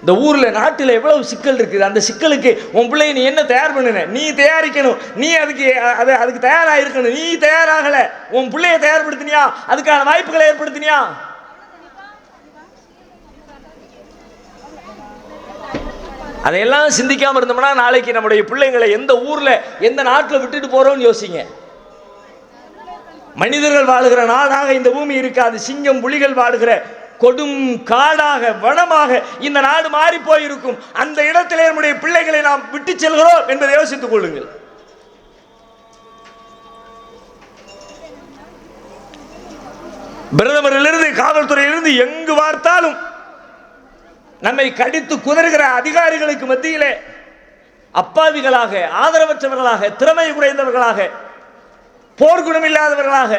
இந்த ஊரில் நாட்டில் எவ்வளவு சிக்கல் இருக்குது. அந்த சிக்கலுக்கு உன் பிள்ளைய நீ என்ன தயார் பண்ணுன? நீ தயாரிக்கணும். நீ அதுக்கு தயாராக இருக்கணும். நீ தயாராகலை, உன் பிள்ளைய தயார்படுத்தினியா? அதுக்கான வாய்ப்புகளை ஏற்படுத்தினியா? அதையெல்லாம் சிந்திக்காம இருந்தோம்னா நாளைக்கு நம்முடைய பிள்ளைங்களை எந்த ஊர்ல எந்த நாட்டில் விட்டுட்டு போறோம்னு யோசிங்க. மனிதர்கள் வாழுகிற நாடாக இந்த பூமி இருக்காது. சிங்கம் புலிகள் வாழுகிற கொடும் காடாக வனமாக இந்த நாடு மாறி போயிருக்கும். அந்த இடத்திலே நம்முடைய பிள்ளைகளை நாம் விட்டு செல்கிறோம் என்பதை யோசித்துக் கொள்ளுங்கள். பிரதமரிலிருந்து காவல்துறையிலிருந்து எங்கு பார்த்தாலும் நம்மை கடித்து குதறுகிற அதிகாரிகளுக்கு மத்தியிலே அப்பாவிகளாக, ஆதரவற்றவர்களாக, திறமை குறைந்தவர்களாக, போர்க்குணம் இல்லாதவர்களாக,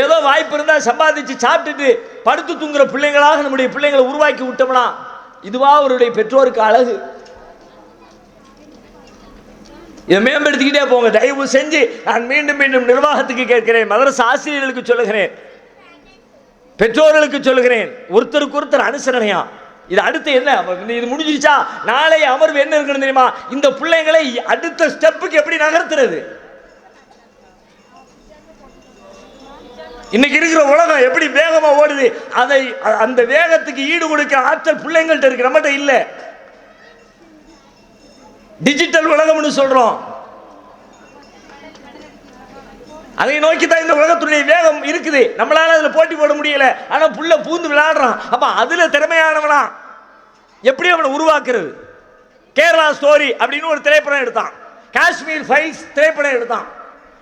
ஏதோ வாய்ப்பு இருந்தால் சம்பாதிச்சு சாப்பிட்டுட்டு படுத்து தூங்குற பிள்ளைங்களாக நம்முடைய பிள்ளைங்களை உருவாக்கி விட்டோம்னா இதுவா அவருடைய பெற்றோருக்கு அழகு? இதை மேம்படுத்திக்கிட்டே போங்க. தயவு செஞ்சு நான் மீண்டும் மீண்டும் நிர்வாகத்துக்கு கேட்கிறேன், மதரசா ஆசிரியர்களுக்கு சொல்லுகிறேன், பெற்றோர்களுக்கு சொல்லுகிறேன், ஒருத்தருக்கு ஒருத்தர் அனுசரணையா. இது அடுத்து என்ன? இது முடிஞ்சிருச்சா? நாளை அமர்வு என்ன இருக்கணும் தெரியுமா? இந்த பிள்ளைங்களை அடுத்த ஸ்டெப்புக்கு எப்படி நகர்த்துறது? இன்னைக்கு இருக்கிற உலகம் எப்படி வேகமா ஓடுது, அந்த வேகத்துக்கு ஈடு கொடுக்க ஆற்றல் பிள்ளைங்கள்ட்ட இருக்கு, நம்மகிட்ட இல்ல. டிஜிட்டல் உலகம்னு சொல்றோம். அதை நோக்கி தான் இந்த உலகத்துடைய வேகம் இருக்குது. நம்மளால அதுல போட்டி போட முடியல. ஆனா புள்ள பூந்து விளையாடுறான். அப்ப அதுல திறமையானவனா எப்படி அவனை உருவாக்குறது? கேரளா ஸ்டோரி அப்படின்னு ஒரு திரைப்படம் எடுத்தான், காஷ்மீர் ஃபைல்ஸ் திரைப்படம் எடுத்தான்.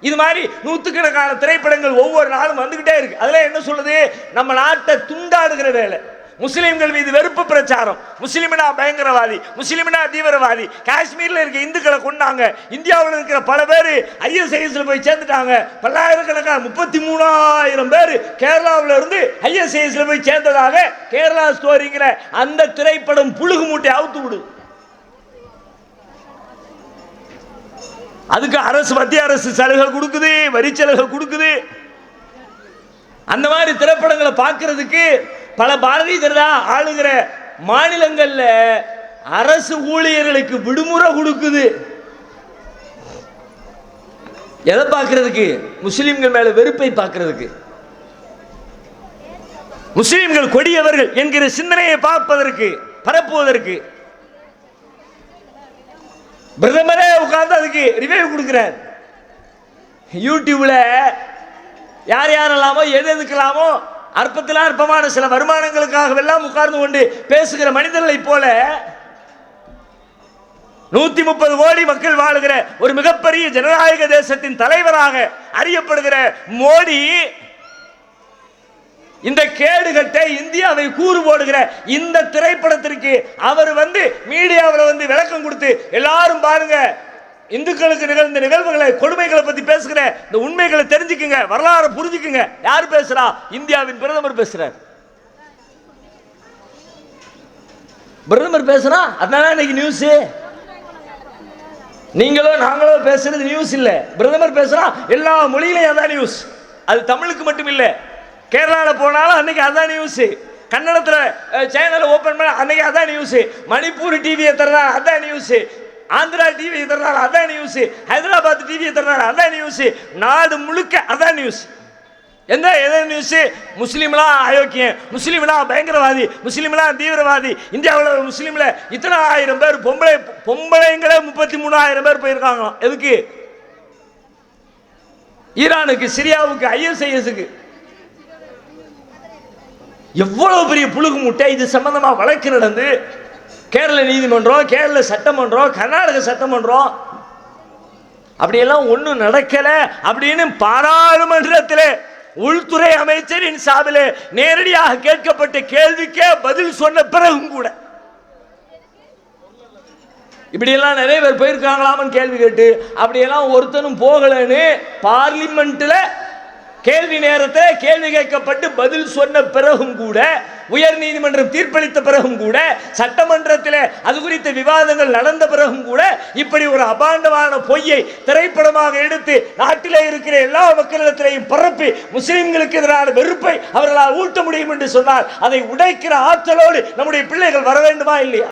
இது மாதிரி நூற்றுக்கணக்கான திரைப்படங்கள் ஒவ்வொரு நாளும் வந்துகிட்டே இருக்கு. அதுல என்ன சொல்லுது? நம்ம நாட்டை துண்டாடுகிற வேலை, முஸ்லிம்கள் மீது வெறுப்பு பிரச்சாரம், முஸ்லிம்னா பயங்கரவாதி, முஸ்லிம்னா தீவிரவாதி, காஷ்மீர்ல இருக்க இந்துக்களை கொண்டாங்க, இந்தியாவில் இருக்கிற பல பேர் ஐஎஸ்ஐஎஸ்ல போய் சேர்ந்துட்டாங்க, பல்லாயிரக்கணக்கான 33,000 பேர் கேரளாவில் இருந்து ஐஎஸ்ஐஎஸ்ல போய் சேர்ந்ததாக கேரளா ஸ்டோரிங்கிற அந்த திரைப்படம் புழுகு மூட்டை அவுத்து விடு. அதுக்கு அரசு, மத்திய அரசு சலுகை கொடுக்குது, வரி சலுகை கொடுக்குது. அந்த மாதிரி திரைப்படங்களை பார்க்கறதுக்கு பல பாரதிய ஜனதா ஆளுகிற மாநிலங்கள்ல அரசு ஊழியர்களுக்கு விடுமுறை கொடுக்குது. எதை பார்க்கறதுக்கு? முஸ்லிம்கள் மேல வெறுப்பை பார்க்கறதுக்கு, முஸ்லிம்கள் கொடியவர்கள் என்கிற சிந்தனையை பார்ப்பதற்கு, பரப்புவதற்கு. பிரதமரே உட்கார்ந்து அதுக்கு ரிவ்யூ கொடுக்கிறார். யூடியூப்ல யார் யாரெல்லாமோ எதுக்கலாமோ அற்பத்தில் அற்பமான சில வருமானங்களுக்காக எல்லாம் உட்கார்ந்து கொண்டு பேசுகிற மனிதர்களை போல 130 கோடி மக்கள் வாழுகிற ஒரு மிகப்பெரிய ஜனநாயக தேசத்தின் தலைவராக அறியப்படுகிற மோடி இந்த கேடுகட்டை இந்தியாவை கூறு போடுகிற இந்த திரைப்படத்திற்கு அவர் மீடியாவில் விளக்கம் கொடுத்து எல்லாரும் பாருங்க, இந்துக்களுக்கு நிகழ்ந்த நிகழ்வுகளை, கொடுமைகளை பத்தி பேசுகிற இந்த உண்மைகளை தெரிஞ்சுக்குங்க, வரலாறு புரிஞ்சுக்குங்க. யார் பேசுறா? இந்தியாவின் பிரதமர் பேசுறார். பிரதமர் பேசுறா, அதனால இன்னைக்கு நியூஸ். நீங்களோ நாங்களோ பேசுறது நியூஸ் இல்ல, பிரதமர் பேசுறா. எல்லா மொழியிலையும் அதான் நியூஸ். அது தமிழுக்கு மட்டும் இல்ல. கேரளாவில் போனாலும் அன்னைக்கு அதான் நியூஸ். கன்னடத்தில் சேனல் ஓபன் பண்ண அன்னைக்கு அதான் நியூஸ். மணிப்பூர் டிவியை தர்றா அதான் நியூஸ். ஆந்திரா டிவி தர்றாரு அதான் நியூஸ். ஹைதராபாத் டிவி தர்றாரு அதான் நியூஸ். நாடு முழுக்க அதான் நியூஸ். எந்த நியூஸ்? முஸ்லீம்லா அயோக்கியம், முஸ்லீம்லா பயங்கரவாதி, முஸ்லீம்லா தீவிரவாதி. இந்தியாவில் முஸ்லீம்ல இத்தனை ஆயிரம் பேர், பொம்பளைங்களே 33,000 பேர் போயிருக்காங்களாம். எதுக்கு? ஈரானுக்கு, சிரியாவுக்கு, ஐஎஸ்ஐஎஸ்க்கு. எவ்வளவு பெரிய புழுகு முட்டை! இது சம்பந்தமா வழக்கு நடந்து கேரள நீதிமன்றம், கேரள சட்டமன்றம், கர்நாடக சட்டமன்றம், அப்படியெல்லாம் ஒன்றும் நடக்கல அப்படின்னு பாராளுமன்றத்தில் உள்துறை அமைச்சரின் சார்பில் நேரடியாக கேட்கப்பட்ட கேள்விக்கே பதில் சொன்ன பிறகும் கூட இப்படியெல்லாம் நிறைய பேர் போயிருக்காங்களாமன்னு கேள்வி கேட்டு அப்படியெல்லாம் ஒருத்தனும் போகலன்னு பார்லிமெண்ட்ல கேள்வி நேரத்தை கேள்வி கேட்கப்பட்டு பதில் சொன்ன பிறகும் கூட, உயர் நீதிமன்றம் தீர்ப்பளித்த பிறகும் கூட, சட்டமன்றத்தில் அது குறித்த விவாதங்கள் நடந்த பிறகும் கூட இப்படி ஒரு அபாண்டமான பொய்யை திரைப்படமாக எடுத்து நாட்டிலே இருக்கிற எல்லா மக்களிடத்திலையும் பரப்பி முஸ்லிம்களுக்கு எதிரான வெறுப்பை அவர்களால் ஊட்ட முடியும் என்று சொன்னால் அதை உடைக்கிற ஆற்றலோடு நம்முடைய பிள்ளைகள் வர வேண்டுமா இல்லையா?